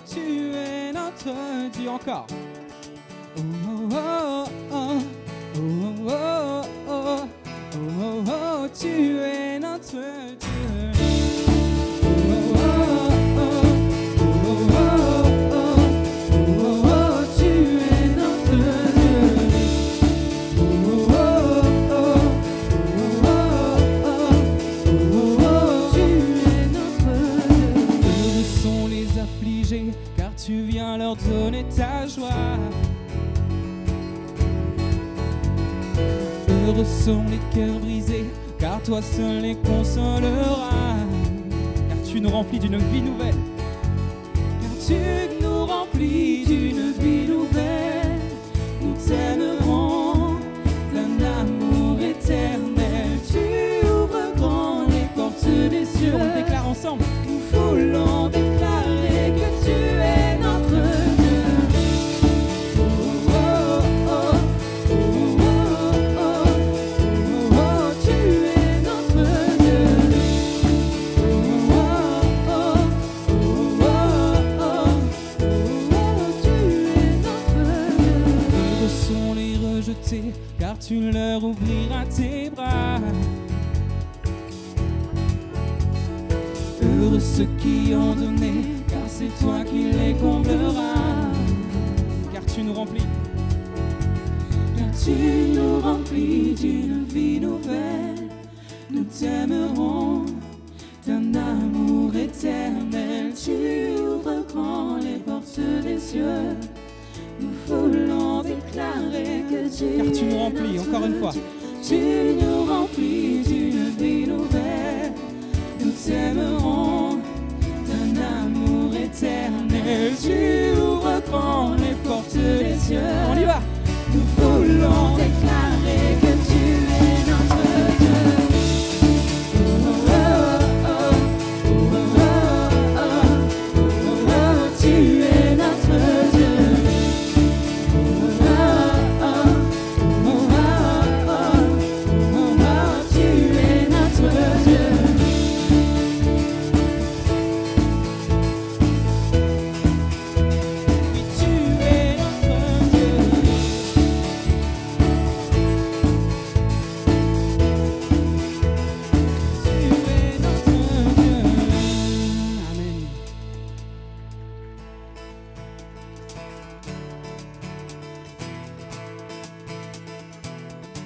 tu es notre Dieu encore. Tu es notre Dieu. Car tu viens leur donner ta joie. Heureux sont les cœurs brisés, car toi seul les consoleras. Car tu nous remplis d'une vie nouvelle. Car tu nous remplis d'une vie nouvelle. Nous t'aimerons d'un amour éternel. Tu ouvres grand les portes des cieux. On le déclare ensemble. Nous voulons déclarer que tu es notre Dieu. Tu es notre Dieu. Tu es notre Dieu. Heureux sont les rejetés, car tu leur ouvriras tes bras. Heureux ceux qui ont donné, car c'est toi qui les combleras. Car tu nous remplis. Car tu nous remplis d'une vie nouvelle. Nous t'aimerons d'un amour éternel. Tu ouvres grand les portes des cieux. Nous voulons déclarer que tu es. Car tu nous remplis, encore une fois. Tu nous remplis d'une vie nouvelle. Nous t'aimerons d'un amour éternel. Tu ouvres grand les portes des cieux. On y va. Nous voulons déclarer que tu es notre Dieu. Tu es notre Dieu.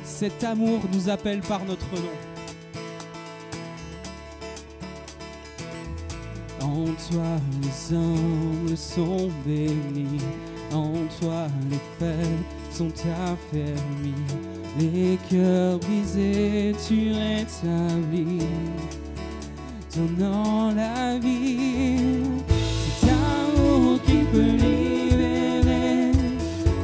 Cet amour nous appelle par notre nom. En toi les anges sont bénis, en toi les faibles sont affermis, les cœurs brisés tu rétablis, donnant la vie. Cet amour qui peut libérer,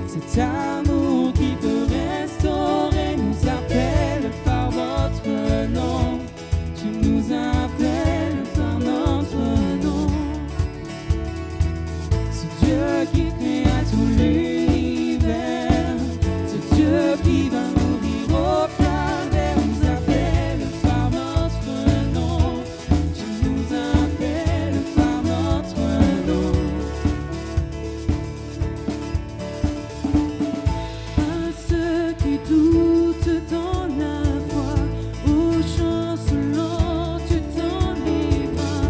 cet amour qui peut restaurer, nous appelle par votre nom. Tu nous appelles par notre nom. Ce Dieu qui créa tout l'univers, ce Dieu qui va mourir au calvaire, nous appelle par notre nom. Tu nous appelles par notre nom. À ceux qui doutent dans la foi, aux chancelants tu t'en livres,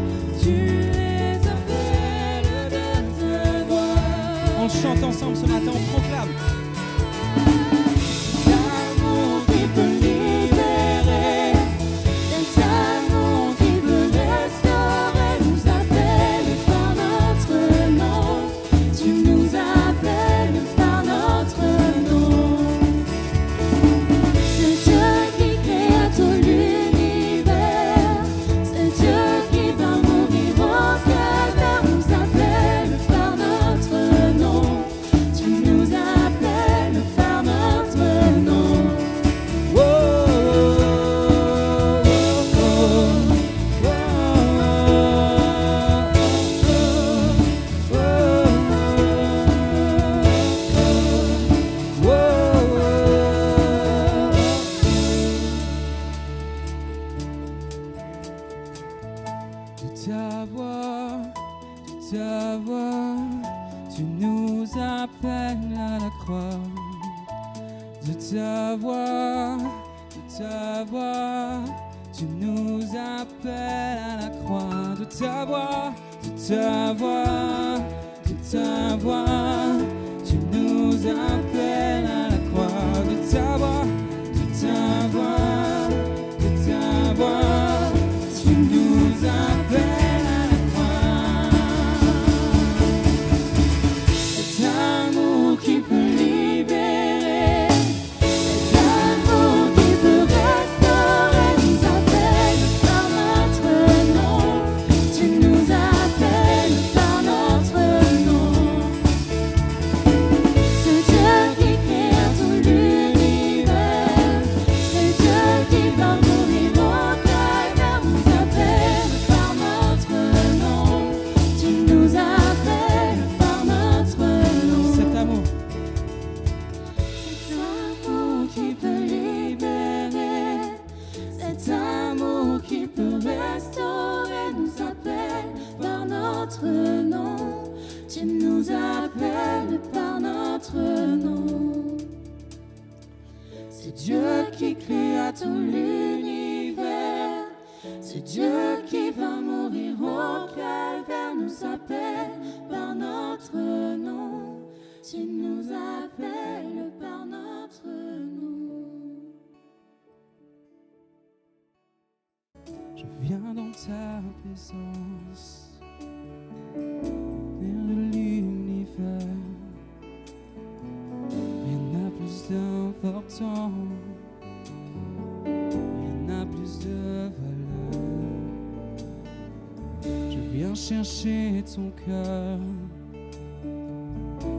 tu les appelles de ta voix. On chante ensemble ce matin, on proclame. Cet amour qui peut libérer, cet amour qui peut restaurer, nous appelle par notre nom. Tu nous appelles par notre nom. C'est Dieu qui créa tout l'univers, c'est Dieu qui va mourir au calvaire, nous appelle par notre nom. Tu nous appelles tu nous appelles à la croix. De ta voix, tu nous appelles à la croix. De ta voix, tu nous appelles à la croix. De ta voix, tu nous appelles à la croix. Cet amour qui peut libérer, cet amour qui peut restaurer, nous appelle par notre nom. Tu nous appelles par notre nom. C'est Dieu qui créa tout l'univers, c'est Dieu qui va mourir au calvaire, nous appelle par notre nom. Tu nous appelles par notre nom. Cet amour qui peut libérer, cet amour qui peut restaurer, nous appelle par notre nom. Tu nous appelles par notre nom. C'est Dieu qui créa tout l'univers, c'est Dieu qui va mourir au calvaire, nous appelle par notre nom. Tu nous appelles par notre nom. Je viens dans ta présence, vers l'univers. Rien n'a plus d'important, rien n'a plus de valeur. Je viens chercher ton cœur,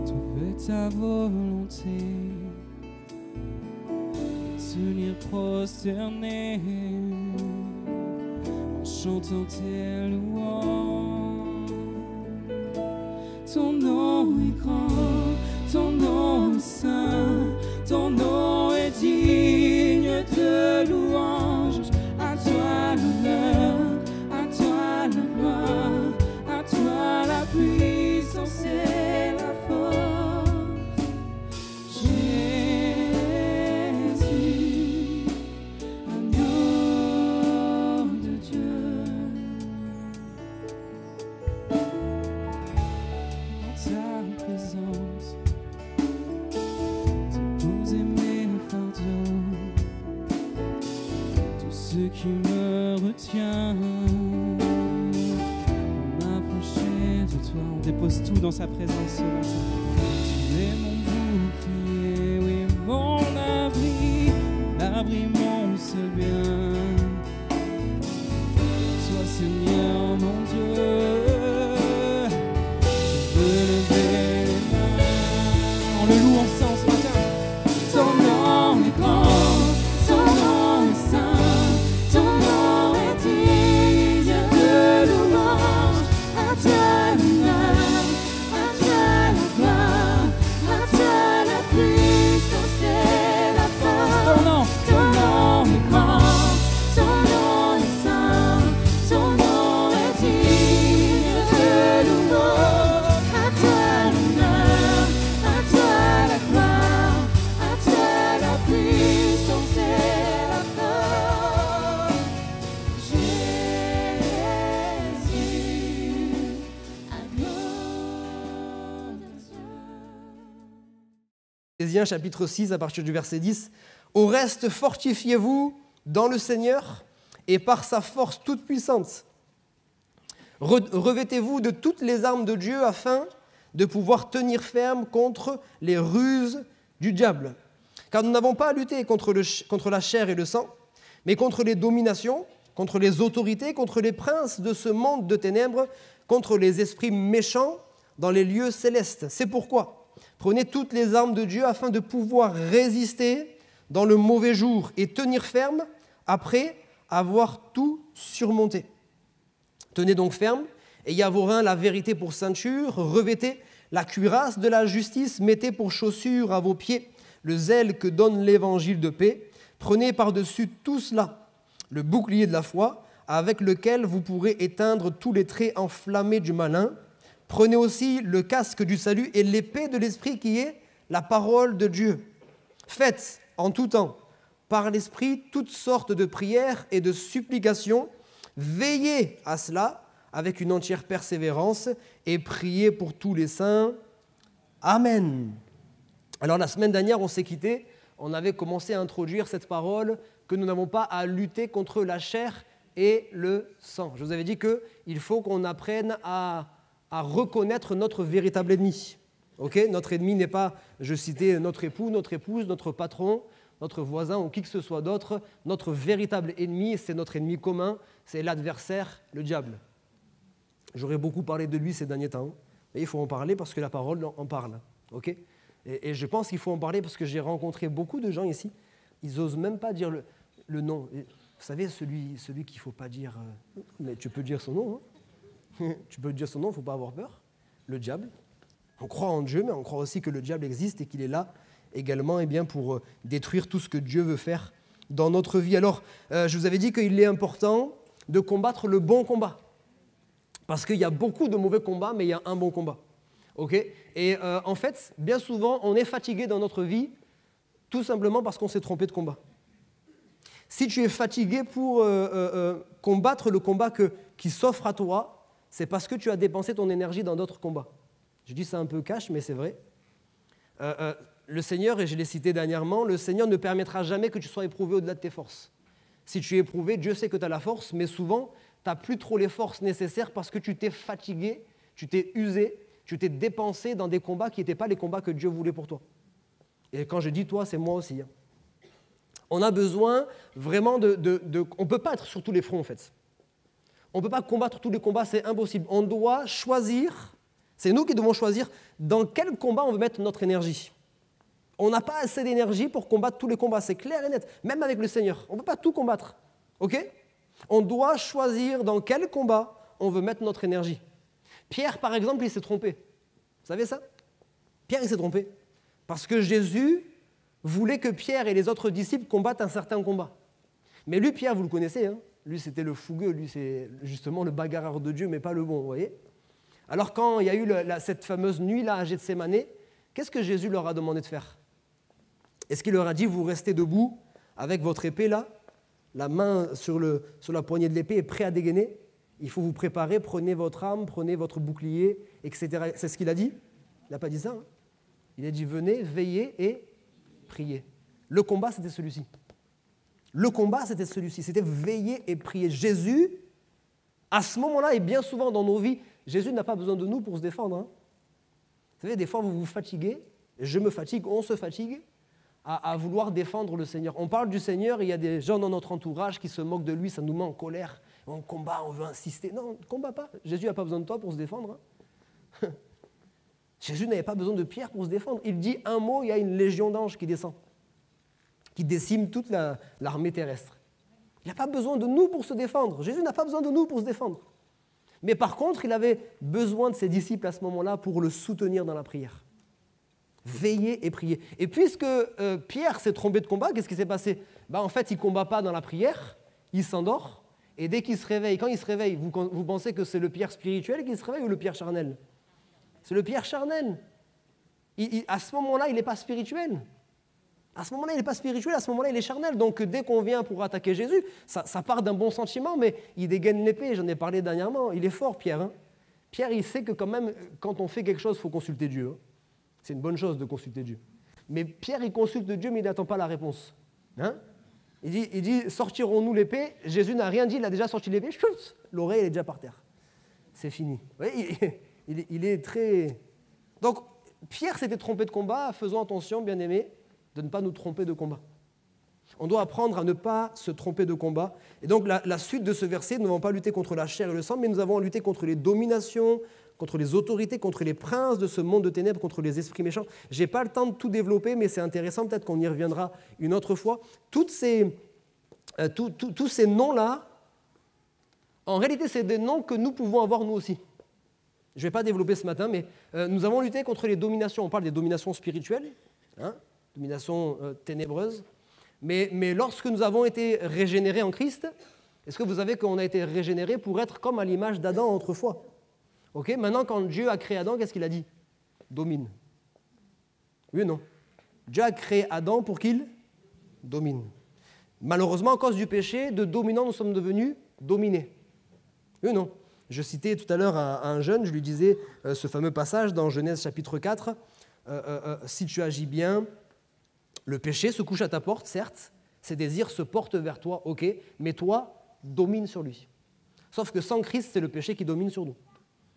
trouver ta volonté, tenir prosterné en chantant tes louanges. Ton nom est grand, ton nom est saint, ton nom est digne de louange. À toi l'honneur, à toi la gloire, à toi la puissance et la force. Jésus, agneau de Dieu. Dans ta présence, déposer mes fardeaux, tout ce qui me retient, m'approcher de toi. On dépose tout dans sa présence ce matin. Tu es mon bouclier, oui, mon abri, mon seul bien. Sois Seigneur mon Dieu. Je veux lever les mains. On le loue ensemble ce matin. Ton nom est grand, ton nom est saint, ton nom est digne de louange. À toi l'honneur, à toi la gloire, à toi la puissance et la force. Ton nom est grand, ton nom est saint, ton nom est digne de louange. À toi l'honneur, à toi la gloire, à toi la puissance et la force. Jésus, agneau de Dieu. Éphésiens chapitre 6 à partir du verset 10. Au reste, fortifiez-vous dans le Seigneur et par sa force toute puissante. Revêtez-vous de toutes les armes de Dieu afin de pouvoir tenir ferme contre les ruses du diable. Car nous n'avons pas à lutter contre la chair et le sang, mais contre les dominations, contre les autorités, contre les princes de ce monde de ténèbres, contre les esprits méchants dans les lieux célestes. C'est pourquoi prenez toutes les armes de Dieu afin de pouvoir résister dans le mauvais jour et tenir ferme après avoir tout surmonté. Tenez donc ferme, ayez à vos reins la vérité pour ceinture, revêtez la cuirasse de la justice, mettez pour chaussure à vos pieds le zèle que donne l'évangile de paix, prenez par-dessus tout cela le bouclier de la foi, avec lequel vous pourrez éteindre tous les traits enflammés du malin. Prenez aussi le casque du salut et l'épée de l'Esprit qui est la parole de Dieu. Faites en tout temps, par l'Esprit, toutes sortes de prières et de supplications. Veillez à cela avec une entière persévérance et priez pour tous les saints. Amen. Alors la semaine dernière, on s'est quitté, on avait commencé à introduire cette parole que nous n'avons pas à lutter contre la chair et le sang. Je vous avais dit qu'il faut qu'on apprenne à reconnaître notre véritable ennemi. Okay, notre ennemi n'est pas, je citais, notre époux, notre épouse, notre patron, notre voisin ou qui que ce soit d'autre. Notre véritable ennemi, c'est notre ennemi commun, c'est l'adversaire, le diable. J'aurais beaucoup parlé de lui ces derniers temps, mais il faut en parler parce que la parole en parle. Okay, et je pense qu'il faut en parler parce que j'ai rencontré beaucoup de gens ici, ils n'osent même pas dire le nom. Vous savez, celui qu'il ne faut pas dire, mais tu peux dire son nom, hein. Tu peux dire son nom, il ne faut pas avoir peur, le diable. On croit en Dieu, mais on croit aussi que le diable existe et qu'il est là également pour détruire tout ce que Dieu veut faire dans notre vie. Alors, je vous avais dit qu'il est important de combattre le bon combat. Parce qu'il y a beaucoup de mauvais combats, mais il y a un bon combat. Okay, et en fait, bien souvent, on est fatigué dans notre vie tout simplement parce qu'on s'est trompé de combat. Si tu es fatigué pour combattre le combat qui s'offre à toi, c'est parce que tu as dépensé ton énergie dans d'autres combats. Je dis ça un peu cash, mais c'est vrai. Le Seigneur, et je l'ai cité dernièrement, le Seigneur ne permettra jamais que tu sois éprouvé au-delà de tes forces. Si tu es éprouvé, Dieu sait que tu as la force, mais souvent, tu n'as plus trop les forces nécessaires parce que tu t'es fatigué, tu t'es usé, tu t'es dépensé dans des combats qui n'étaient pas les combats que Dieu voulait pour toi. Et quand je dis toi, c'est moi aussi. Hein. On a besoin vraiment on ne peut pas être sur tous les fronts, en fait. On ne peut pas combattre tous les combats, c'est impossible. On doit choisir, c'est nous qui devons choisir dans quel combat on veut mettre notre énergie. On n'a pas assez d'énergie pour combattre tous les combats, c'est clair et net. Même avec le Seigneur, on ne peut pas tout combattre. Okay ? On doit choisir dans quel combat on veut mettre notre énergie. Pierre, par exemple, il s'est trompé. Vous savez ça ? Pierre, il s'est trompé. Parce que Jésus voulait que Pierre et les autres disciples combattent un certain combat. Mais lui, Pierre, vous le connaissez, hein ? Lui, c'était le fougueux, lui, c'est justement le bagarreur de Dieu, mais pas le bon, vous voyez ? Alors, quand il y a eu cette fameuse nuit-là à Gethsémane, qu'est-ce que Jésus leur a demandé de faire ? Est-ce qu'il leur a dit, vous restez debout avec votre épée là, la main sur la poignée de l'épée et prêt à dégainer ? Il faut vous préparer, prenez votre arme, prenez votre bouclier, etc. C'est ce qu'il a dit ? Il n'a pas dit ça. Hein ? Il a dit, venez, veillez et priez. Le combat, c'était celui-ci. Le combat, c'était celui-ci. C'était veiller et prier. Jésus, à ce moment-là, et bien souvent dans nos vies, Jésus n'a pas besoin de nous pour se défendre. Hein. Vous savez, des fois, vous vous fatiguez, je me fatigue, on se fatigue, à vouloir défendre le Seigneur. On parle du Seigneur, il y a des gens dans notre entourage qui se moquent de lui, ça nous met en colère. On combat, on veut insister. Non, ne combat pas. Jésus n'a pas besoin de toi pour se défendre. Hein. Jésus n'avait pas besoin de Pierre pour se défendre. Il dit un mot, il y a une légion d'anges qui descend, qui décime toute l'armée terrestre. Il n'a pas besoin de nous pour se défendre. Jésus n'a pas besoin de nous pour se défendre. Mais par contre, il avait besoin de ses disciples à ce moment-là pour le soutenir dans la prière. Veiller et prier. Et puisque Pierre s'est trompé de combat, qu'est-ce qui s'est passé ? En fait, il ne combat pas dans la prière, il s'endort, et dès qu'il se réveille, quand il se réveille, vous pensez que c'est le Pierre spirituel qui se réveille ou le Pierre charnel ? C'est le Pierre charnel. À ce moment-là, il n'est pas spirituel. À ce moment-là, il n'est pas spirituel, à ce moment-là, il est charnel. Donc, dès qu'on vient pour attaquer Jésus, ça part d'un bon sentiment, mais il dégaine l'épée, j'en ai parlé dernièrement. Il est fort, Pierre. Hein. Pierre, il sait que quand même, quand on fait quelque chose, il faut consulter Dieu. Hein. C'est une bonne chose de consulter Dieu. Mais Pierre, il consulte Dieu, mais il n'attend pas la réponse. Hein. Il dit, sortirons-nous l'épée ? Jésus n'a rien dit, il a déjà sorti l'épée, chut, l'oreille, elle est déjà par terre. C'est fini. Vous voyez, il est très... Donc, Pierre s'était trompé de combat, faisons attention, bien-aimés, de ne pas nous tromper de combat. On doit apprendre à ne pas se tromper de combat. Et donc, la suite de ce verset, nous n'avons pas lutté contre la chair et le sang, mais nous avons lutté contre les dominations, contre les autorités, contre les princes de ce monde de ténèbres, contre les esprits méchants. Je n'ai pas le temps de tout développer, mais c'est intéressant, peut-être qu'on y reviendra une autre fois. Tous ces noms-là, en réalité, c'est des noms que nous pouvons avoir nous aussi. Je ne vais pas développer ce matin, mais nous avons lutté contre les dominations. On parle des dominations spirituelles, hein, dominations ténébreuses. Mais lorsque nous avons été régénérés en Christ, est-ce que vous savez qu'on a été régénérés pour être comme à l'image d'Adam autrefois ? Ok, maintenant, quand Dieu a créé Adam, qu'est-ce qu'il a dit? Domine. Oui ou non? Dieu a créé Adam pour qu'il domine. Malheureusement, à cause du péché, de dominants, nous sommes devenus dominés. Oui ou non? Je citais tout à l'heure à un jeune, je lui disais ce fameux passage dans Genèse chapitre 4, si tu agis bien, le péché se couche à ta porte, certes, ses désirs se portent vers toi, ok, mais toi, domine sur lui. Sauf que sans Christ, c'est le péché qui domine sur nous.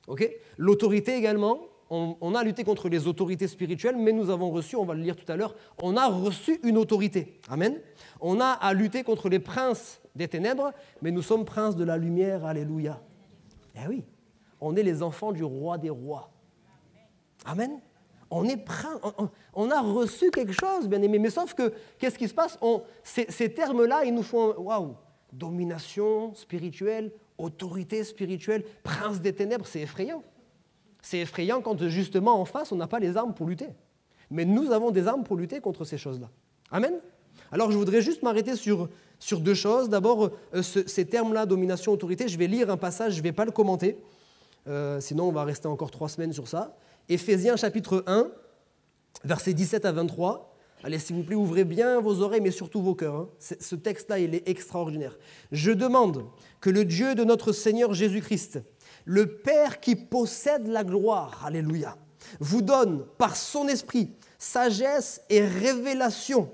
Okay? L'autorité également, on a lutté contre les autorités spirituelles, mais nous avons reçu, on va le lire tout à l'heure, on a reçu une autorité. Amen. On a à lutter contre les princes des ténèbres, mais nous sommes princes de la lumière. Alléluia. Eh oui, on est les enfants du roi des rois. Amen. On est on a reçu quelque chose, bien aimé. Mais sauf que, qu'est-ce qui se passe? Ces termes-là, ils nous font, waouh, domination spirituelle, autorité spirituelle, prince des ténèbres, c'est effrayant. C'est effrayant quand justement en face, on n'a pas les armes pour lutter. Mais nous avons des armes pour lutter contre ces choses-là. Amen. Alors je voudrais juste m'arrêter sur deux choses. D'abord, ces termes-là, domination, autorité, je vais lire un passage, je ne vais pas le commenter. Sinon, on va rester encore 3 semaines sur ça. Éphésiens chapitre 1, versets 17 à 23. Allez, s'il vous plaît, ouvrez bien vos oreilles, mais surtout vos cœurs. Ce texte-là, il est extraordinaire. Je demande que le Dieu de notre Seigneur Jésus-Christ, le Père qui possède la gloire, alléluia, vous donne par son esprit sagesse et révélation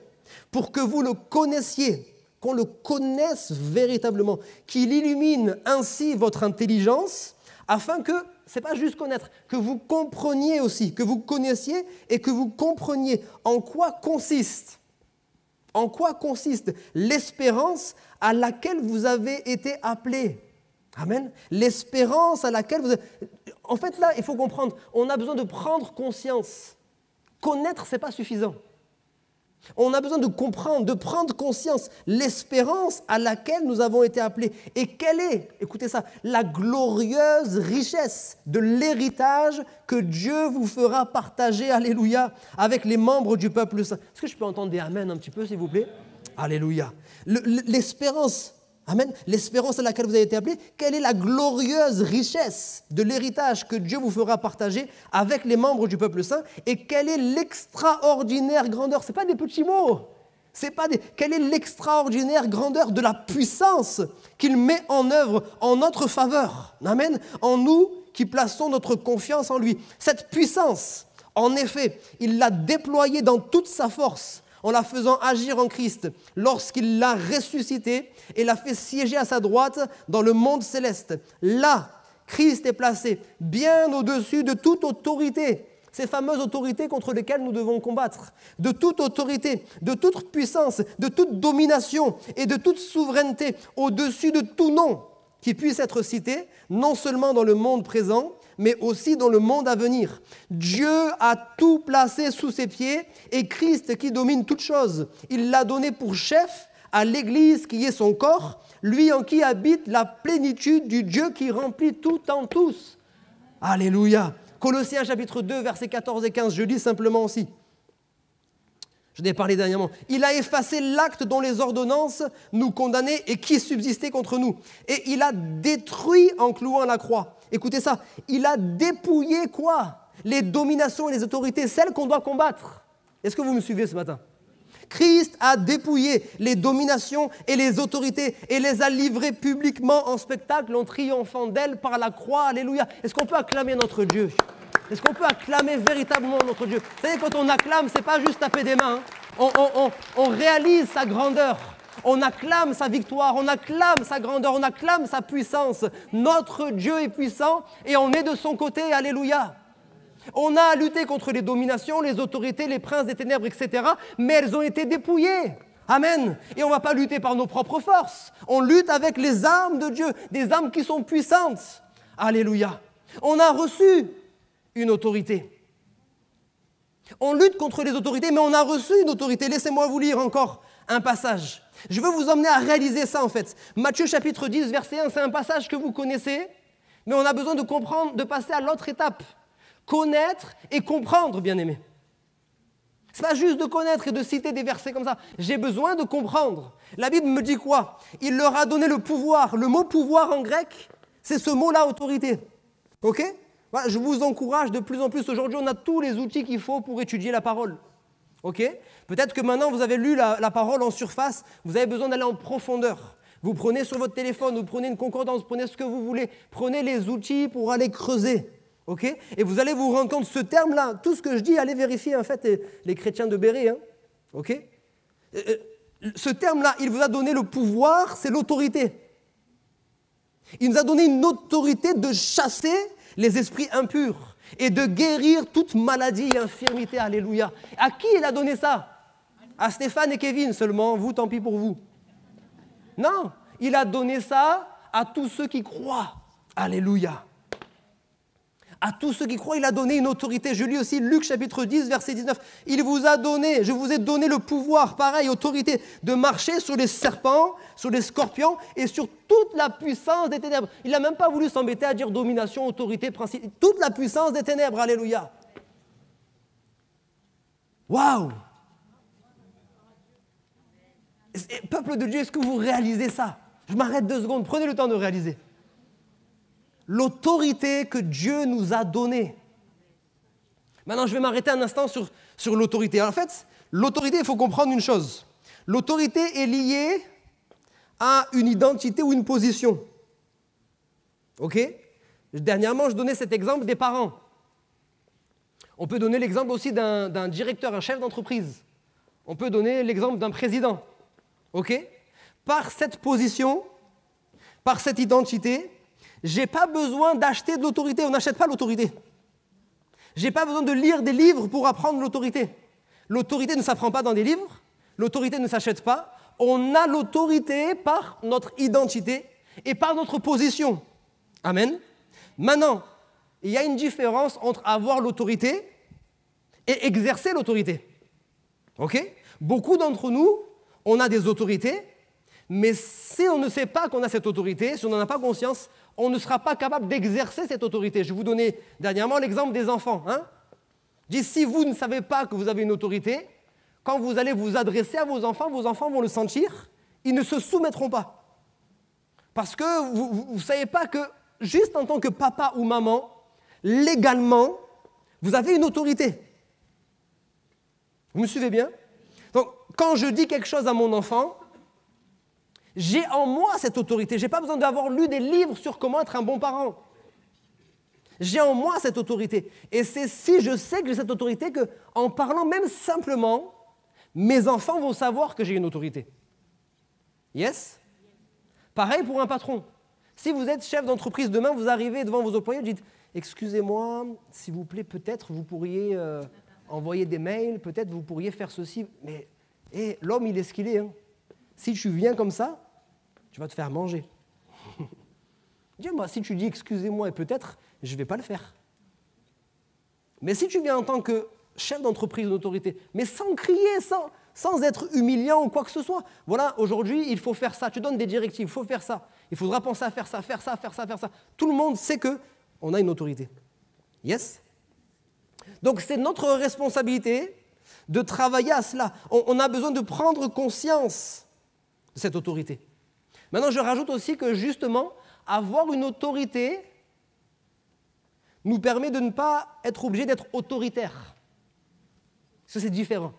pour que vous le connaissiez, qu'on le connaisse véritablement, qu'il illumine ainsi votre intelligence afin que, c'est pas juste connaître, que vous compreniez aussi, que vous connaissiez et que vous compreniez en quoi consiste l'espérance à laquelle vous avez été appelés. Amen. L'espérance à laquelle vous avez... En fait, là, il faut comprendre, on a besoin de prendre conscience. Connaître, ce n'est pas suffisant. On a besoin de comprendre, de prendre conscience, l'espérance à laquelle nous avons été appelés. Et quelle est, écoutez ça, la glorieuse richesse de l'héritage que Dieu vous fera partager, alléluia, avec les membres du peuple saint. Est-ce que je peux entendre des amen un petit peu, s'il vous plaît? Alléluia. L'espérance, amen, l'espérance à laquelle vous avez été appelés, quelle est la glorieuse richesse de l'héritage que Dieu vous fera partager avec les membres du peuple saint et quelle est l'extraordinaire grandeur, ce n'est pas des petits mots, quelle est l'extraordinaire grandeur de la puissance qu'il met en œuvre en notre faveur, amen, en nous qui plaçons notre confiance en lui. Cette puissance, en effet, il l'a déployée dans toute sa force, en la faisant agir en Christ, lorsqu'il l'a ressuscité et l'a fait siéger à sa droite dans le monde céleste. Là, Christ est placé bien au-dessus de toute autorité, ces fameuses autorités contre lesquelles nous devons combattre, de toute autorité, de toute puissance, de toute domination et de toute souveraineté, au-dessus de tout nom qui puisse être cité, non seulement dans le monde présent, mais aussi dans le monde à venir. Dieu a tout placé sous ses pieds et Christ qui domine toutes choses, il l'a donné pour chef à l'Église qui est son corps, lui en qui habite la plénitude du Dieu qui remplit tout en tous. Alléluia. Colossiens chapitre 2, versets 14 et 15, je lis simplement aussi. Je n'ai parlé dernièrement. Il a effacé l'acte dont les ordonnances nous condamnaient et qui subsistait contre nous. Et il a détruit en clouant la croix. Écoutez ça, il a dépouillé quoi? Les dominations et les autorités, celles qu'on doit combattre. Est-ce que vous me suivez ce matin? Christ a dépouillé les dominations et les autorités et les a livrées publiquement en spectacle en triomphant d'elles par la croix. Alléluia. Est-ce qu'on peut acclamer notre Dieu? Est-ce qu'on peut acclamer véritablement notre Dieu? Vous savez, quand on acclame, ce n'est pas juste taper des mains. On réalise sa grandeur. On acclame sa victoire, on acclame sa grandeur, on acclame sa puissance. Notre Dieu est puissant et on est de son côté. Alléluia. On a à lutter contre les dominations, les autorités, les princes des ténèbres, etc. Mais elles ont été dépouillées. Amen. Et on ne va pas lutter par nos propres forces. On lutte avec les armes de Dieu, des armes qui sont puissantes. Alléluia. On a reçu une autorité. On lutte contre les autorités, mais on a reçu une autorité. Laissez-moi vous lire encore un passage. Je veux vous emmener à réaliser ça en fait. Matthieu chapitre 10, verset 1, c'est un passage que vous connaissez, mais on a besoin de comprendre, de passer à l'autre étape. Connaître et comprendre, bien-aimés. Ce n'est pas juste de connaître et de citer des versets comme ça. J'ai besoin de comprendre. La Bible me dit quoi? Il leur a donné le pouvoir. Le mot pouvoir en grec, c'est ce mot-là, autorité. Ok? Voilà, je vous encourage de plus en plus. Aujourd'hui, on a tous les outils qu'il faut pour étudier la parole. Okay? Peut-être que maintenant, vous avez lu la parole en surface, vous avez besoin d'aller en profondeur. Vous prenez sur votre téléphone, vous prenez une concordance, vous prenez ce que vous voulez, prenez les outils pour aller creuser. Okay? Et vous allez vous rendre compte, ce terme-là, tout ce que je dis, allez vérifier en fait les chrétiens de Béret. Hein? Okay? Ce terme-là, il vous a donné le pouvoir, c'est l'autorité. Il nous a donné une autorité de chasser les esprits impurs et de guérir toute maladie et infirmité. Alléluia. À qui il a donné ça? À Stéphane et Kevin seulement, vous, tant pis pour vous. Non, il a donné ça à tous ceux qui croient. Alléluia. À tous ceux qui croient, il a donné une autorité. Je lis aussi Luc chapitre 10, verset 19. Il vous a donné, je vous ai donné le pouvoir, pareil, autorité, de marcher sur les serpents, sur les scorpions et sur toute la puissance des ténèbres. Il n'a même pas voulu s'embêter à dire domination, autorité, principe, toute la puissance des ténèbres. Alléluia. Waouh! Peuple de Dieu, est-ce que vous réalisez ça? Je m'arrête 2 secondes, prenez le temps de réaliser. L'autorité que Dieu nous a donnée. Maintenant, je vais m'arrêter un instant sur l'autorité. En fait, l'autorité, il faut comprendre une chose. L'autorité est liée à une identité ou une position. OK? Dernièrement, je donnais cet exemple des parents. On peut donner l'exemple aussi d'un directeur, un chef d'entreprise. On peut donner l'exemple d'un président. OK? Par cette position, par cette identité, je n'ai pas besoin d'acheter de l'autorité. On n'achète pas l'autorité. Je n'ai pas besoin de lire des livres pour apprendre l'autorité. L'autorité ne s'apprend pas dans des livres. L'autorité ne s'achète pas. On a l'autorité par notre identité et par notre position. Amen. Maintenant, il y a une différence entre avoir l'autorité et exercer l'autorité. OK? Beaucoup d'entre nous, on a des autorités, mais si on ne sait pas qu'on a cette autorité, si on n'en a pas conscience, on ne sera pas capable d'exercer cette autorité. Je vais vous donner dernièrement l'exemple des enfants. Hein? Je dis, si vous ne savez pas que vous avez une autorité, quand vous allez vous adresser à vos enfants vont le sentir, ils ne se soumettront pas. Parce que vous ne savez pas que, juste en tant que papa ou maman, légalement, vous avez une autorité. Vous me suivez bien? Donc, quand je dis quelque chose à mon enfant, j'ai en moi cette autorité. Je n'ai pas besoin d'avoir lu des livres sur comment être un bon parent. J'ai en moi cette autorité. Et c'est si je sais que j'ai cette autorité qu'en parlant même simplement, mes enfants vont savoir que j'ai une autorité. Yes? Pareil pour un patron. Si vous êtes chef d'entreprise demain, vous arrivez devant vos employés, vous dites « Excusez-moi, s'il vous plaît, peut-être vous pourriez envoyer des mails, peut-être vous pourriez faire ceci. » Mais l'homme, il est ce qu'il est. Hein. Si tu viens comme ça, tu vas te faire manger. Dis-moi, si tu dis « Excusez-moi » et peut-être, je ne vais pas le faire. Mais si tu viens en tant que chef d'entreprise d'autorité, mais sans crier, sans être humiliant ou quoi que ce soit. Voilà, aujourd'hui, il faut faire ça. Tu donnes des directives, il faut faire ça. Il faudra penser à faire ça, faire ça, faire ça, faire ça. Tout le monde sait qu'on a une autorité. Yes? Donc, c'est notre responsabilité de travailler à cela. On a besoin de prendre conscience de cette autorité. Maintenant, je rajoute aussi que, justement, avoir une autorité nous permet de ne pas être obligé d'être autoritaire. Parce que c'est différent.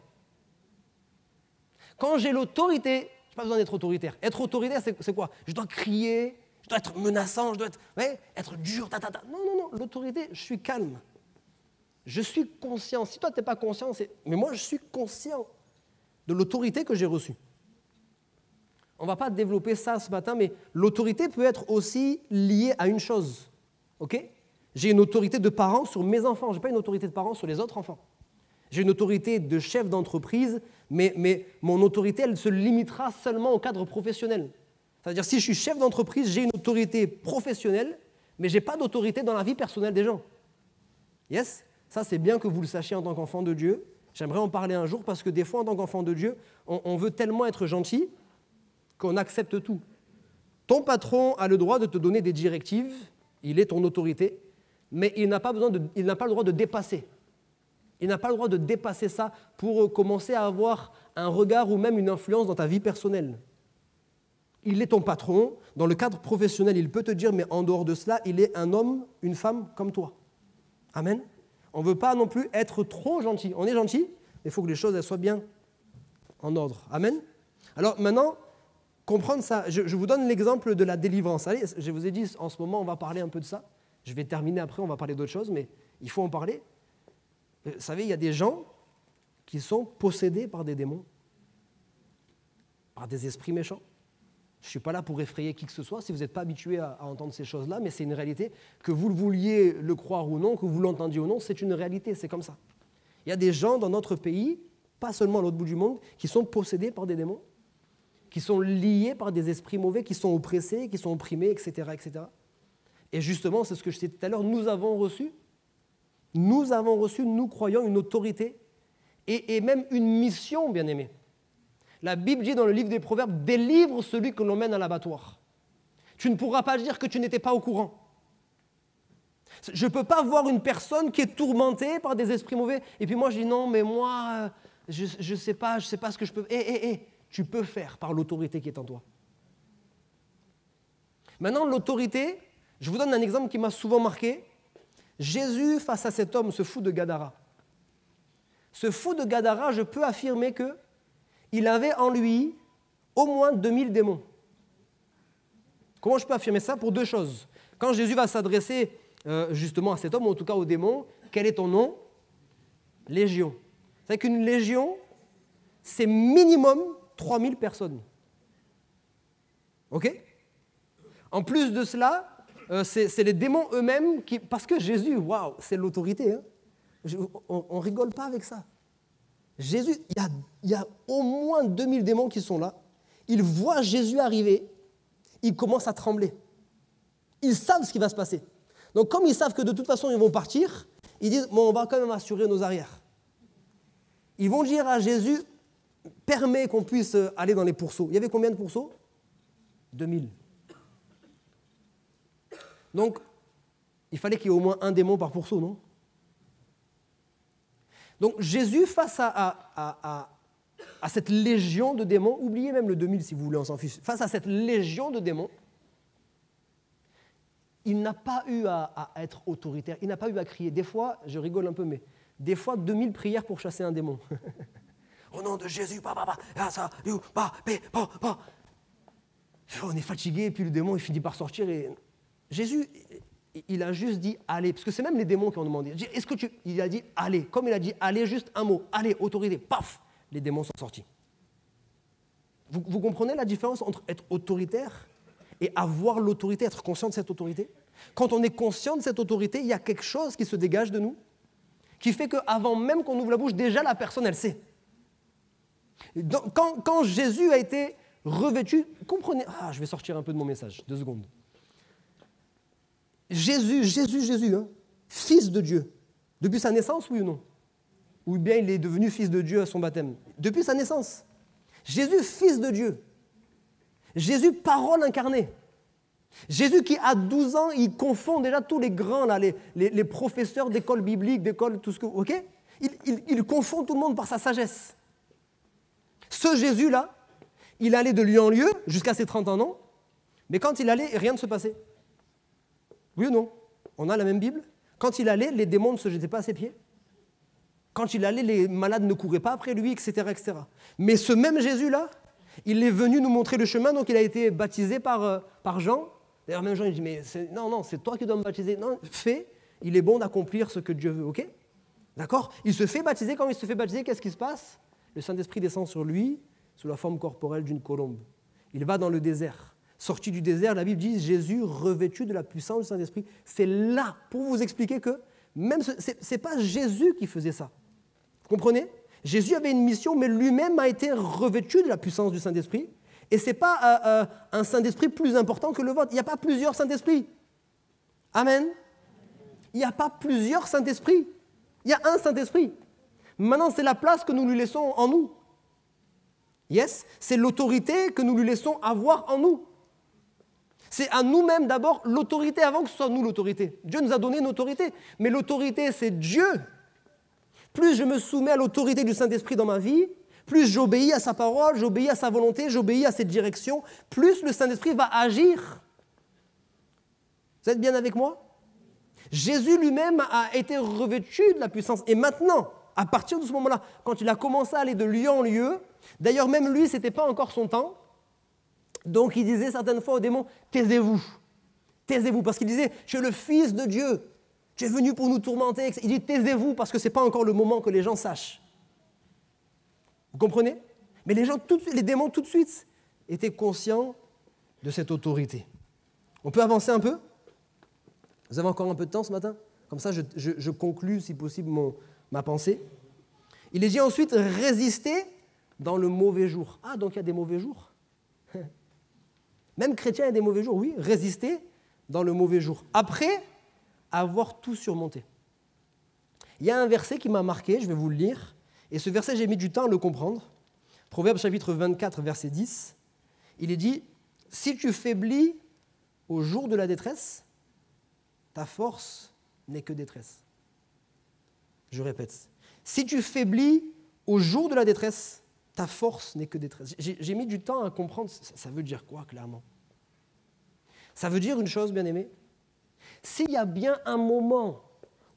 Quand j'ai l'autorité, je n'ai pas besoin d'être autoritaire. Être autoritaire, c'est quoi? Je dois crier, je dois être menaçant, je dois être dur, Non, l'autorité, je suis calme. Je suis conscient. Si toi, tu n'es pas conscient, mais moi, je suis conscient de l'autorité que j'ai reçue. On ne va pas développer ça ce matin, mais l'autorité peut être aussi liée à une chose. OK? J'ai une autorité de parent sur mes enfants. Je n'ai pas une autorité de parent sur les autres enfants. J'ai une autorité de chef d'entreprise, mais mon autorité, elle se limitera seulement au cadre professionnel. C'est-à-dire, si je suis chef d'entreprise, j'ai une autorité professionnelle, mais je n'ai pas d'autorité dans la vie personnelle des gens. Yes? Ça, c'est bien que vous le sachiez en tant qu'enfant de Dieu. J'aimerais en parler un jour parce que des fois, en tant qu'enfant de Dieu, on veut tellement être gentil qu'on accepte tout. Ton patron a le droit de te donner des directives, il est ton autorité, mais il n'a pas le droit de dépasser. Il n'a pas le droit de dépasser ça pour commencer à avoir un regard ou même une influence dans ta vie personnelle. Il est ton patron, dans le cadre professionnel, il peut te dire, mais en dehors de cela, il est un homme, une femme comme toi. Amen. On ne veut pas non plus être trop gentil. On est gentil, mais il faut que les choses elles soient bien en ordre. Amen. Alors maintenant, comprendre ça, je vous donne l'exemple de la délivrance. Allez, je vous ai dit, en ce moment, on va parler un peu de ça. Je vais terminer après, on va parler d'autres choses, mais il faut en parler. Vous savez, il y a des gens qui sont possédés par des démons, par des esprits méchants. Je ne suis pas là pour effrayer qui que ce soit, si vous n'êtes pas habitué à entendre ces choses-là, mais c'est une réalité, que vous le vouliez le croire ou non, que vous l'entendiez ou non, c'est une réalité, c'est comme ça. Il y a des gens dans notre pays, pas seulement à l'autre bout du monde, qui sont possédés par des démons, qui sont liés par des esprits mauvais, qui sont oppressés, qui sont opprimés, etc., etc. Et justement, c'est ce que je disais tout à l'heure, nous avons reçu, nous croyons, une autorité et même une mission, bien-aimés. La Bible dit dans le livre des Proverbes, délivre celui que l'on mène à l'abattoir. Tu ne pourras pas dire que tu n'étais pas au courant. Je ne peux pas voir une personne qui est tourmentée par des esprits mauvais, et puis moi je dis non, mais moi, je sais pas ce que je peux... Tu peux faire par l'autorité qui est en toi. Maintenant, l'autorité, je vous donne un exemple qui m'a souvent marqué. Jésus, face à cet homme, ce fou de Gadara. Ce fou de Gadara, je peux affirmer qu'il avait en lui au moins 2000 démons. Comment je peux affirmer ça? Pour deux choses. Quand Jésus va s'adresser justement à cet homme, ou en tout cas aux démons, quel est ton nom? Légion. C'est qu'une légion, c'est minimum 3000 personnes. Ok? En plus de cela, c'est les démons eux-mêmes qui... Parce que Jésus, waouh, c'est l'autorité. Hein? On ne rigole pas avec ça. Jésus, il y a au moins 2000 démons qui sont là. Ils voient Jésus arriver, ils commencent à trembler. Ils savent ce qui va se passer. Donc comme ils savent que de toute façon ils vont partir, ils disent, bon, on va quand même assurer nos arrières. Ils vont dire à Jésus, permets qu'on puisse aller dans les pourceaux. Il y avait combien de pourceaux? 2000. Donc, il fallait qu'il y ait au moins un démon par pourceau, non? Donc, Jésus, face à cette légion de démons, oubliez même le 2000 si vous voulez, on s'en fiche, face à cette légion de démons, il n'a pas eu à être autoritaire, il n'a pas eu à crier. Des fois, je rigole un peu, mais des fois, 2000 prières pour chasser un démon. Au nom de Jésus, on est fatigué, et puis le démon, il finit par sortir. Et Jésus, il a juste dit « allez », parce que c'est même les démons qui ont demandé. Il a dit « allez », comme il a dit « allez », juste un mot, « allez », autorité, paf, les démons sont sortis. Vous comprenez la différence entre être autoritaire et avoir l'autorité, être conscient de cette autorité? Quand on est conscient de cette autorité, il y a quelque chose qui se dégage de nous, qui fait qu'avant même qu'on ouvre la bouche, déjà la personne, elle sait. Quand Jésus a été revêtu, comprenez... Ah, je vais sortir un peu de mon message, 2 secondes. Jésus, hein, fils de Dieu, depuis sa naissance, oui ou non? Ou bien il est devenu fils de Dieu à son baptême? Depuis sa naissance. Jésus, fils de Dieu. Jésus, parole incarnée. Jésus qui, à 12 ans, il confond déjà tous les grands, là, les professeurs d'école biblique, d'école, tout ce que... Ok? Il confond tout le monde par sa sagesse. Ce Jésus-là, il allait de lieu en lieu jusqu'à ses 30 ans, non? Mais quand il allait, rien ne se passait. Oui ou non? On a la même Bible. Quand il allait, les démons ne se jetaient pas à ses pieds. Quand il allait, les malades ne couraient pas après lui, etc., etc. Mais ce même Jésus-là, il est venu nous montrer le chemin, donc il a été baptisé par Jean. D'ailleurs, même Jean, il dit, mais non, c'est toi qui dois me baptiser. Non, fais, il est bon d'accomplir ce que Dieu veut, ok? D'accord? Il se fait baptiser, quand il se fait baptiser, qu'est-ce qui se passe? Le Saint-Esprit descend sur lui, sous la forme corporelle d'une colombe. Il va dans le désert. Sorti du désert, la Bible dit Jésus revêtu de la puissance du Saint-Esprit. C'est là pour vous expliquer que même ce n'est pas Jésus qui faisait ça. Vous comprenez? Jésus avait une mission, mais lui-même a été revêtu de la puissance du Saint-Esprit. Et ce n'est pas un Saint-Esprit plus important que le vôtre. Il n'y a pas plusieurs Saint-Esprits. Amen. Il n'y a pas plusieurs Saint-Esprits. Il y a un Saint-Esprit. Maintenant, c'est la place que nous lui laissons en nous. Yes, c'est l'autorité que nous lui laissons avoir en nous. C'est à nous-mêmes d'abord l'autorité avant que ce soit nous l'autorité. Dieu nous a donné une autorité, mais l'autorité c'est Dieu. Plus je me soumets à l'autorité du Saint-Esprit dans ma vie, plus j'obéis à sa parole, j'obéis à sa volonté, j'obéis à ses directions, plus le Saint-Esprit va agir. Vous êtes bien avec moi? Jésus lui-même a été revêtu de la puissance. Et maintenant, à partir de ce moment-là, quand il a commencé à aller de lieu en lieu, d'ailleurs même lui, ce n'était pas encore son temps, donc il disait certaines fois aux démons, taisez-vous, parce qu'il disait, je suis le Fils de Dieu, tu es venu pour nous tourmenter. Il dit, taisez-vous, parce que ce n'est pas encore le moment que les gens sachent. Vous comprenez? Mais les démons tout de suite étaient conscients de cette autorité. On peut avancer un peu? Vous avez encore un peu de temps ce matin? Comme ça, je conclus, si possible, ma pensée. Il est dit ensuite, résister dans le mauvais jour. Ah, donc il y a des mauvais jours? Même chrétien, il y a des mauvais jours, oui. Résister dans le mauvais jour. Après avoir tout surmonté. Il y a un verset qui m'a marqué, je vais vous le lire. Et ce verset, j'ai mis du temps à le comprendre. Proverbe chapitre 24, verset 10. Il est dit, « Si tu faiblis au jour de la détresse, ta force n'est que détresse. » Je répète. « Si tu faiblis au jour de la détresse, ta force n'est que détresse. » J'ai mis du temps à comprendre, ça veut dire quoi, clairement? Ça veut dire une chose, bien-aimé. S'il y a bien un moment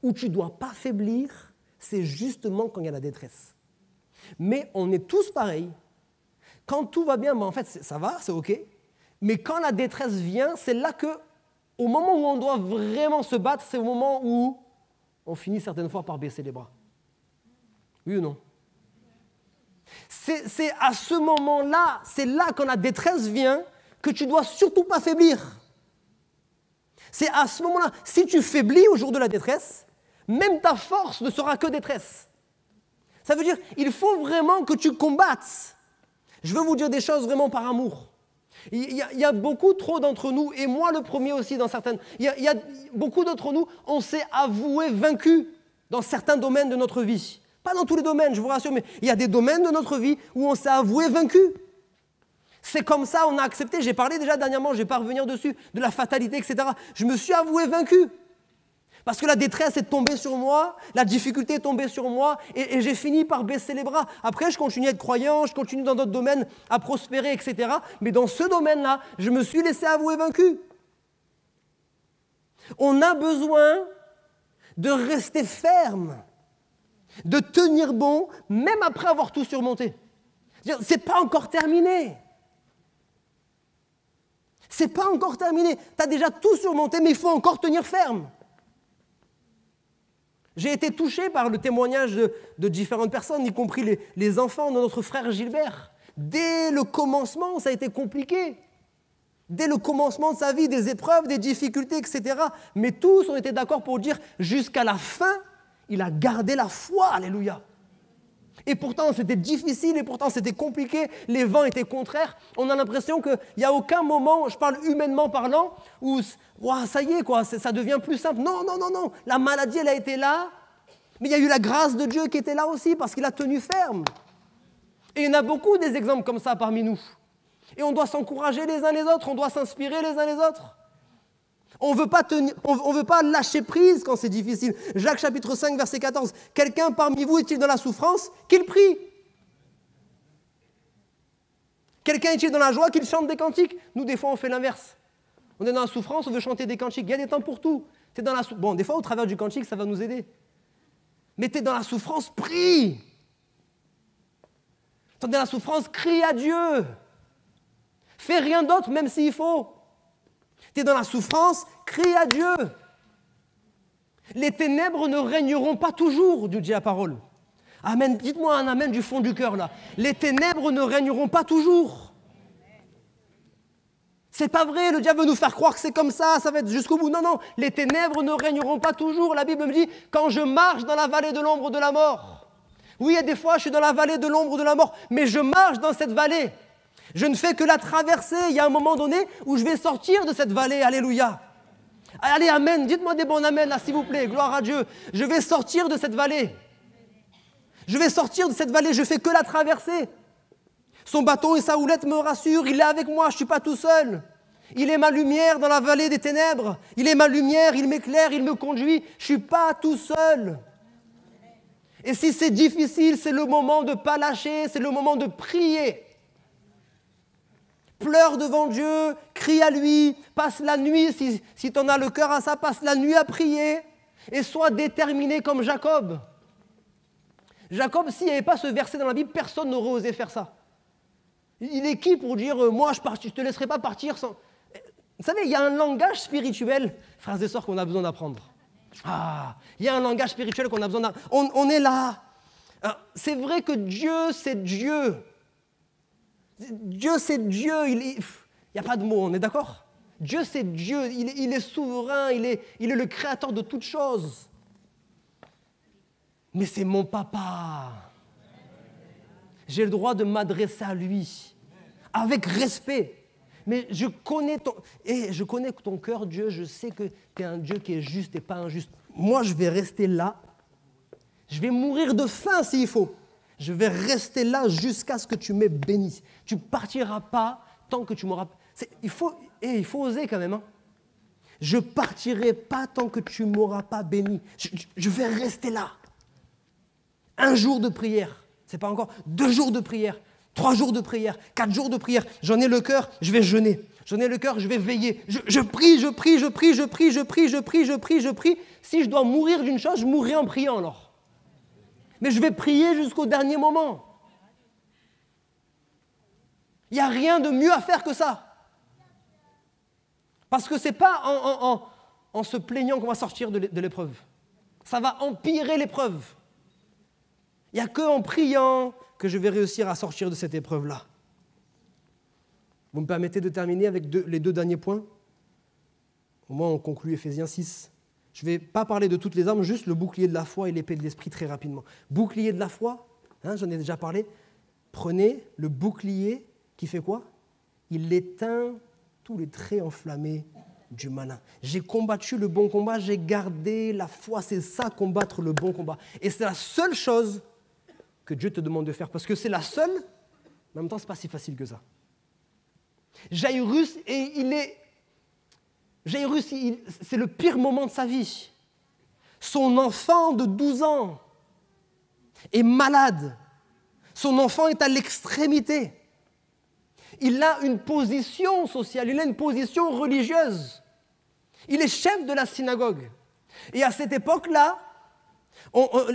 où tu ne dois pas faiblir, c'est justement quand il y a la détresse. Mais on est tous pareils. Quand tout va bien, ben en fait, ça va, c'est OK. Mais quand la détresse vient, c'est là que, au moment où on doit vraiment se battre, c'est au moment où on finit certaines fois par baisser les bras. Oui ou non? C'est à ce moment-là, c'est là quand la détresse vient, que tu ne dois surtout pas faiblir. C'est à ce moment-là, si tu faiblis au jour de la détresse, même ta force ne sera que détresse. Ça veut dire, il faut vraiment que tu combattes. Je veux vous dire des choses vraiment par amour. Il y a beaucoup trop d'entre nous, et moi le premier aussi dans certaines... Il y a beaucoup d'entre nous, on s'est avoué vaincus dans certains domaines de notre vie. Pas dans tous les domaines, je vous rassure, mais il y a des domaines de notre vie où on s'est avoué vaincu. C'est comme ça, on a accepté. J'ai parlé déjà dernièrement, je ne vais pas revenir dessus, de la fatalité, etc. Je me suis avoué vaincu. Parce que la détresse est tombée sur moi, la difficulté est tombée sur moi, et j'ai fini par baisser les bras. Après, je continue à être croyant, je continue dans d'autres domaines à prospérer, etc. Mais dans ce domaine-là, je me suis laissé avouer vaincu. On a besoin de rester ferme, de tenir bon, même après avoir tout surmonté. C'est pas encore terminé. C'est pas encore terminé. Tu as déjà tout surmonté, mais il faut encore tenir ferme. J'ai été touché par le témoignage de différentes personnes, y compris les enfants de notre frère Gilbert. Dès le commencement, ça a été compliqué. Dès le commencement de sa vie, des épreuves, des difficultés, etc. Mais tous ont été d'accord pour dire, jusqu'à la fin, il a gardé la foi. Alléluia. Et pourtant, c'était difficile, et pourtant, c'était compliqué. Les vents étaient contraires. On a l'impression qu'il n'y a aucun moment, je parle humainement parlant, où wow, ça y est, quoi, ça devient plus simple. Non, non, non, non. La maladie, elle a été là. Mais il y a eu la grâce de Dieu qui était là aussi, parce qu'il a tenu ferme. Et il y en a beaucoup des exemples comme ça parmi nous. Et on doit s'encourager les uns les autres, on doit s'inspirer les uns les autres. On ne veut pas lâcher prise quand c'est difficile. Jacques chapitre 5, verset 14. Quelqu'un parmi vous est-il dans la souffrance? Qu'il prie. Quelqu'un est-il dans la joie? Qu'il chante des cantiques. Nous, des fois, on fait l'inverse. On est dans la souffrance, on veut chanter des cantiques. Il y a des temps pour tout. Bon, des fois, au travers du cantique, ça va nous aider. Mais tu es dans la souffrance, prie. Tu es dans la souffrance, crie à Dieu. Fais rien d'autre, même s'il faut. Tu es dans la souffrance, crie à Dieu. Les ténèbres ne régneront pas toujours, Dieu dit la parole. Amen. Dites-moi un amen du fond du cœur, là. Les ténèbres ne régneront pas toujours. C'est pas vrai, le diable veut nous faire croire que c'est comme ça va être jusqu'au bout. Non, non, les ténèbres ne régneront pas toujours. La Bible me dit, quand je marche dans la vallée de l'ombre de la mort. Oui, il y a des fois, je suis dans la vallée de l'ombre de la mort, mais je marche dans cette vallée. Je ne fais que la traverser. Il y a un moment donné où je vais sortir de cette vallée. Alléluia. Allez, amen. Dites-moi des bons amen, là, s'il vous plaît. Gloire à Dieu. Je vais sortir de cette vallée. Je vais sortir de cette vallée. Je ne fais que la traverser. Son bâton et sa houlette me rassurent. Il est avec moi. Je ne suis pas tout seul. Il est ma lumière dans la vallée des ténèbres. Il est ma lumière. Il m'éclaire. Il me conduit. Je ne suis pas tout seul. Et si c'est difficile, c'est le moment de ne pas lâcher. C'est le moment de prier. Pleure devant Dieu, crie à lui, passe la nuit, si tu en as le cœur à ça, passe la nuit à prier. Et sois déterminé comme Jacob. Jacob, s'il n'y avait pas ce verset dans la Bible, personne n'aurait osé faire ça. Il est qui pour dire « moi, je ne te laisserai pas partir sans… » Vous savez, il y a un langage spirituel, frères et sœurs, qu'on a besoin d'apprendre. Ah, il y a un langage spirituel qu'on a besoin d'apprendre. On est là. C'est vrai que Dieu, c'est Dieu. Dieu, c'est Dieu. Il n'y a pas de mots, on est d'accord ? Dieu, c'est Dieu. Il est souverain. Il est le créateur de toutes choses. Mais c'est mon papa. J'ai le droit de m'adresser à lui avec respect. Mais je connais ton cœur, Dieu. Je sais que tu es un Dieu qui est juste et pas injuste. Moi, je vais rester là. Je vais mourir de faim s'il faut. Je vais rester là jusqu'à ce que tu m'aies béni. Tu ne partiras pas tant que tu m'auras… Il faut oser quand même. Hein. Je ne partirai pas tant que tu ne m'auras pas béni. Je vais rester là. 1 jour de prière, c'est pas encore. 2 jours de prière, 3 jours de prière, 4 jours de prière. J'en ai le cœur, je vais jeûner. J'en ai le cœur, je vais veiller. Je prie. Si je dois mourir d'une chose, je mourrai en priant alors. Mais je vais prier jusqu'au dernier moment. Il n'y a rien de mieux à faire que ça. Parce que ce n'est pas en se plaignant qu'on va sortir de l'épreuve. Ça va empirer l'épreuve. Il n'y a qu'en priant que je vais réussir à sortir de cette épreuve-là. Vous me permettez de terminer avec les 2 derniers points ? Au moins, on conclut Éphésiens 6. Je ne vais pas parler de toutes les armes, juste le bouclier de la foi et l'épée de l'esprit très rapidement. Bouclier de la foi, j'en ai déjà parlé. Prenez le bouclier qui fait quoi ? Il éteint tous les traits enflammés du malin. J'ai combattu le bon combat, j'ai gardé la foi. C'est ça, combattre le bon combat. Et c'est la seule chose que Dieu te demande de faire, parce que c'est la seule, mais en même temps, ce n'est pas si facile que ça. Jaïrus, c'est le pire moment de sa vie. Son enfant de 12 ans est malade. Son enfant est à l'extrémité. Il a une position sociale, il a une position religieuse. Il est chef de la synagogue. Et à cette époque-là,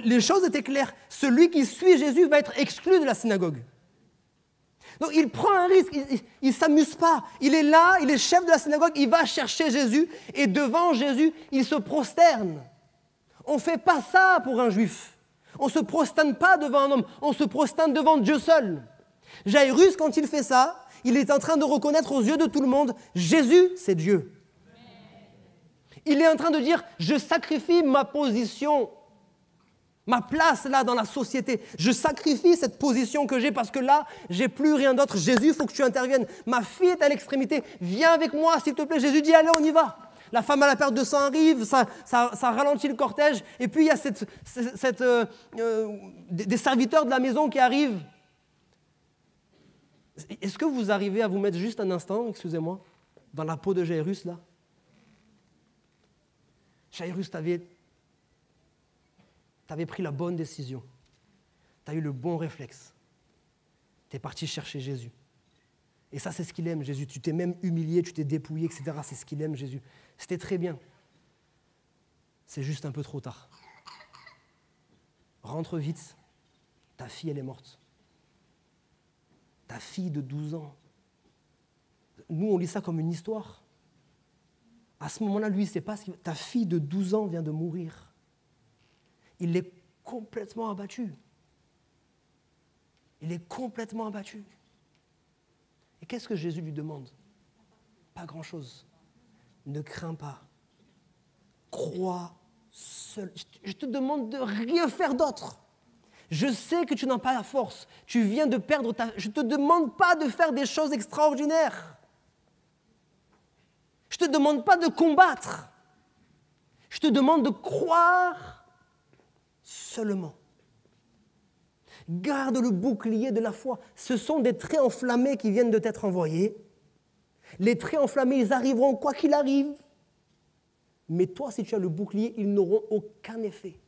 les choses étaient claires. Celui qui suit Jésus va être exclu de la synagogue. Donc il prend un risque, il ne s'amuse pas. Il est là, il est chef de la synagogue, il va chercher Jésus et devant Jésus, il se prosterne. On ne fait pas ça pour un juif. On ne se prosterne pas devant un homme, on se prosterne devant Dieu seul. Jaïrus, quand il fait ça, il est en train de reconnaître aux yeux de tout le monde, Jésus, c'est Dieu. Il est en train de dire, je sacrifie ma position, ma place là dans la société. Je sacrifie cette position que j'ai parce que là, j'ai plus rien d'autre. Jésus, il faut que tu interviennes. Ma fille est à l'extrémité. Viens avec moi, s'il te plaît. Jésus dit, allez, on y va. La femme à la perte de sang arrive, ça ralentit le cortège. Et puis, il y a des serviteurs de la maison qui arrivent. Est-ce que vous arrivez à vous mettre juste un instant, excusez-moi, dans la peau de Jaïrus, là ? Jaïrus, t'avais pris la bonne décision. Tu as eu le bon réflexe. Tu es parti chercher Jésus. Et ça, c'est ce qu'il aime, Jésus. Tu t'es même humilié, tu t'es dépouillé, etc. C'est ce qu'il aime, Jésus. C'était très bien. C'est juste un peu trop tard. Rentre vite. Ta fille, elle est morte. Ta fille de 12 ans. Nous, on lit ça comme une histoire. À ce moment-là, lui, il ne sait pas ce qu'il… Ta fille de 12 ans vient de mourir. Il est complètement abattu. Il est complètement abattu. Et qu'est-ce que Jésus lui demande ? Pas grand-chose. Ne crains pas. Crois seul. Je te demande de rien faire d'autre. Je sais que tu n'as pas la force. Tu viens de perdre ta… Je ne te demande pas de faire des choses extraordinaires. Je ne te demande pas de combattre. Je te demande de croire seulement. Garde le bouclier de la foi. Ce sont des traits enflammés qui viennent de t'être envoyés. Les traits enflammés, ils arriveront quoi qu'il arrive. Mais toi, si tu as le bouclier, ils n'auront aucun effet.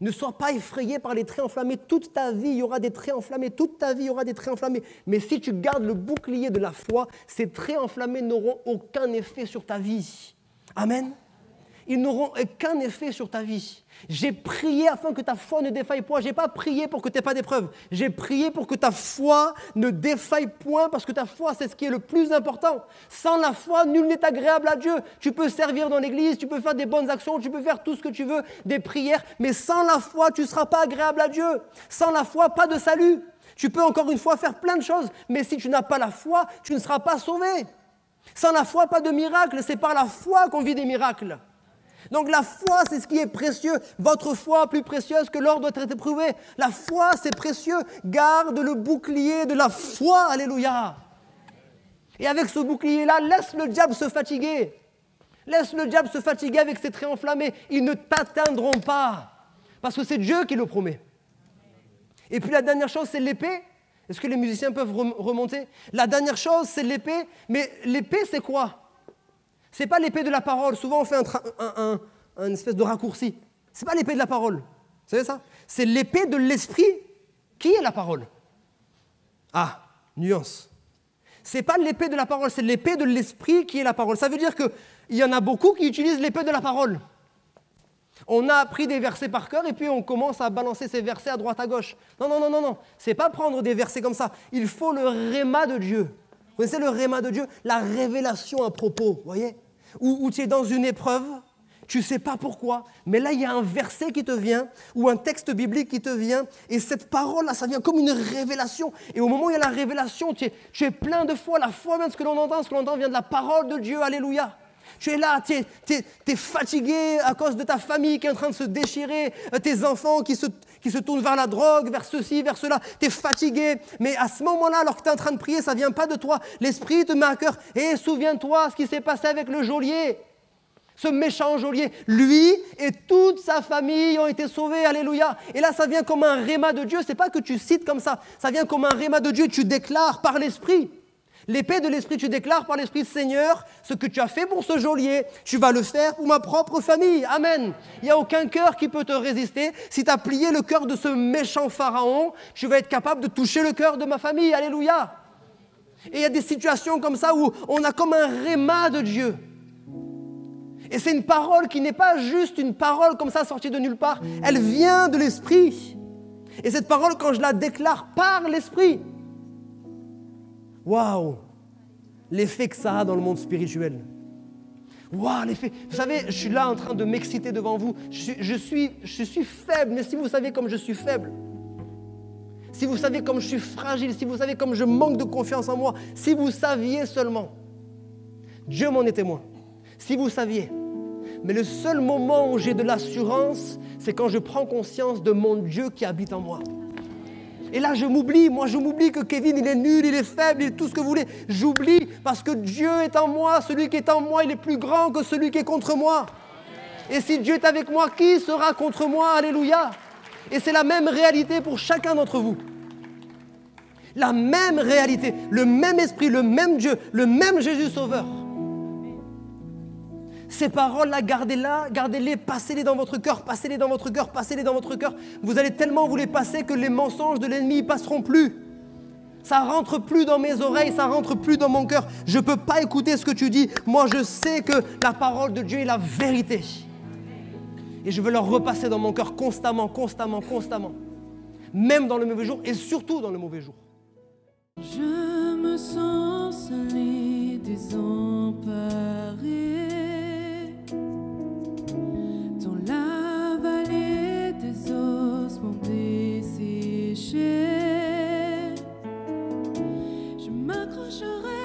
Ne sois pas effrayé par les traits enflammés. Toute ta vie, il y aura des traits enflammés. Toute ta vie, il y aura des traits enflammés. Mais si tu gardes le bouclier de la foi, ces traits enflammés n'auront aucun effet sur ta vie. Amen. ils n'auront aucun effet sur ta vie. J'ai prié afin que ta foi ne défaille point. Je n'ai pas prié pour que tu n'aies pas d'épreuve. J'ai prié pour que ta foi ne défaille point, parce que ta foi, c'est ce qui est le plus important. Sans la foi, nul n'est agréable à Dieu. Tu peux servir dans l'église, tu peux faire des bonnes actions, tu peux faire tout ce que tu veux, des prières, mais sans la foi, tu ne seras pas agréable à Dieu. Sans la foi, pas de salut. Tu peux encore une fois faire plein de choses, mais si tu n'as pas la foi, tu ne seras pas sauvé. Sans la foi, pas de miracle. C'est par la foi qu'on vit des miracles. Donc la foi, c'est ce qui est précieux. Votre foi, plus précieuse que l'or, doit être éprouvée. La foi, c'est précieux. Garde le bouclier de la foi. Alléluia. Et avec ce bouclier-là, laisse le diable se fatiguer. Laisse le diable se fatiguer avec ses traits enflammés. Ils ne t'atteindront pas. Parce que c'est Dieu qui le promet. Et puis la dernière chose, c'est l'épée. Est-ce que les musiciens peuvent remonter? La dernière chose, c'est l'épée. Mais l'épée, c'est quoi? Ce n'est pas l'épée de la parole. Souvent, on fait un espèce de raccourci. Ce n'est pas l'épée de la parole. Vous savez ça? C'est l'épée de l'esprit qui est la parole. Ah, nuance. Ce n'est pas l'épée de la parole, c'est l'épée de l'esprit qui est la parole. Ça veut dire qu'il y en a beaucoup qui utilisent l'épée de la parole. On a appris des versets par cœur et puis on commence à balancer ces versets à droite à gauche. Non, non, non, non, non. Ce n'est pas prendre des versets comme ça. Il faut le réma de Dieu. Vous connaissez le réma de Dieu? La révélation à propos, vous voyez? Où tu es dans une épreuve, tu ne sais pas pourquoi, mais là, il y a un verset qui te vient, ou un texte biblique qui te vient, et cette parole-là, ça vient comme une révélation. Et au moment où il y a la révélation, tu es plein de foi. La foi vient de ce que l'on entend vient de la parole de Dieu. Alléluia. Tu es là, tu es fatigué à cause de ta famille qui est en train de se déchirer, tes enfants qui se tournent vers la drogue, vers ceci, vers cela. Tu es fatigué, mais à ce moment-là, alors que tu es en train de prier, ça ne vient pas de toi. L'Esprit te met à cœur. Et souviens-toi ce qui s'est passé avec le geôlier, ce méchant geôlier. Lui et toute sa famille ont été sauvés. Alléluia. Et là, ça vient comme un réma de Dieu. Ce n'est pas que tu cites comme ça. Ça vient comme un réma de Dieu. Tu déclares par l'Esprit. L'épée de l'Esprit, tu déclares par l'Esprit, Seigneur, ce que tu as fait pour ce geôlier, tu vas le faire pour ma propre famille. Amen. Il n'y a aucun cœur qui peut te résister. Si tu as plié le cœur de ce méchant pharaon, tu vas être capable de toucher le cœur de ma famille. Alléluia. Et il y a des situations comme ça où on a comme un réma de Dieu. Et c'est une parole qui n'est pas juste une parole comme ça sortie de nulle part. Elle vient de l'Esprit. Et cette parole, quand je la déclare par l'Esprit, waouh, l'effet que ça a dans le monde spirituel. Waouh, l'effet. Vous savez, je suis là en train de m'exciter devant vous. Je suis faible, mais si vous savez comme je suis faible, si vous savez comme je suis fragile, si vous savez comme je manque de confiance en moi, si vous saviez seulement, Dieu m'en est témoin, si vous saviez. Mais le seul moment où j'ai de l'assurance, c'est quand je prends conscience de mon Dieu qui habite en moi. Et là, je m'oublie que Kevin, il est nul, il est faible, il est tout ce que vous voulez. J'oublie parce que Dieu est en moi. Celui qui est en moi, il est plus grand que celui qui est contre moi. Et si Dieu est avec moi, qui sera contre moi? Alléluia. Et c'est la même réalité pour chacun d'entre vous. La même réalité, le même esprit, le même Dieu, le même Jésus Sauveur. Ces paroles-là, gardez-les, passez-les dans votre cœur, passez-les dans votre cœur, passez-les dans votre cœur. Vous allez tellement vous les passer que les mensonges de l'ennemi ne passeront plus. Ça ne rentre plus dans mes oreilles, ça ne rentre plus dans mon cœur. Je ne peux pas écouter ce que tu dis. Moi, je sais que la parole de Dieu est la vérité. Et je veux leur repasser dans mon cœur constamment, constamment, constamment. Même dans le mauvais jour et surtout dans le mauvais jour. Je me sens seul et désemparé. Dans la vallée des ossements desséchés, je m'accrocherai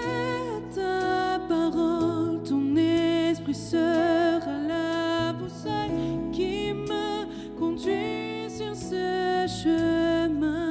à ta parole. Ton esprit sera la boussole qui me conduit sur ce chemin.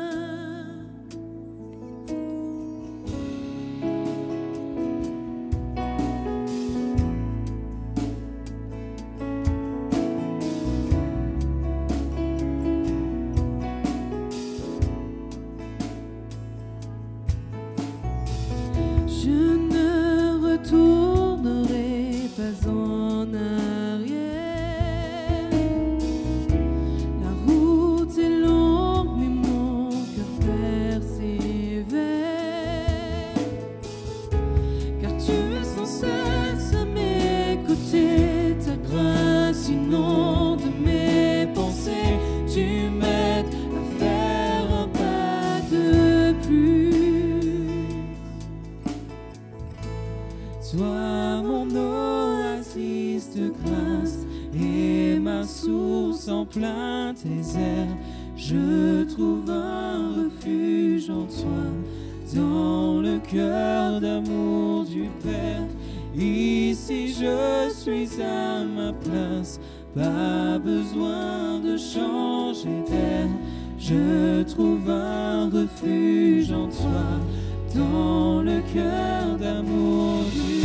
en plein désert, je trouve un refuge en toi. Dans le cœur d'amour du Père, ici je suis à ma place. Pas besoin de changer d'air, je trouve un refuge en toi. Dans le cœur d'amour du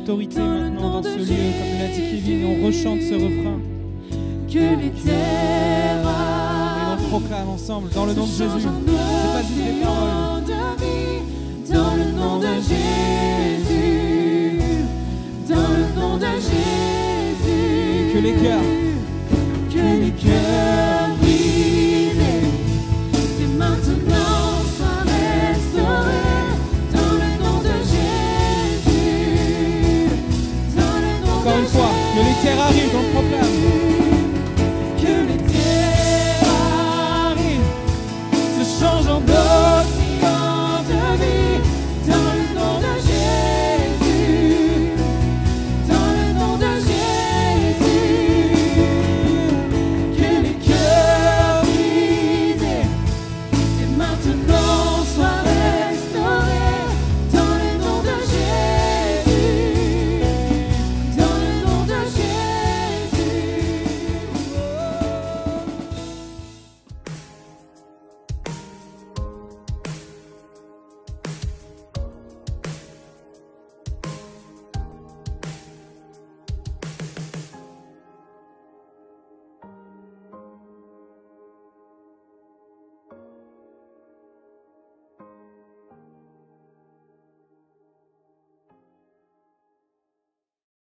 autorité maintenant dans ce lieu, comme l'a dit Kevin, on rechante ce refrain. Que les terres et on le proclame ensemble dans le nom de Jésus. C'est pas juste des paroles. Dans le nom de Jésus, dans le nom de Jésus. Que les cœurs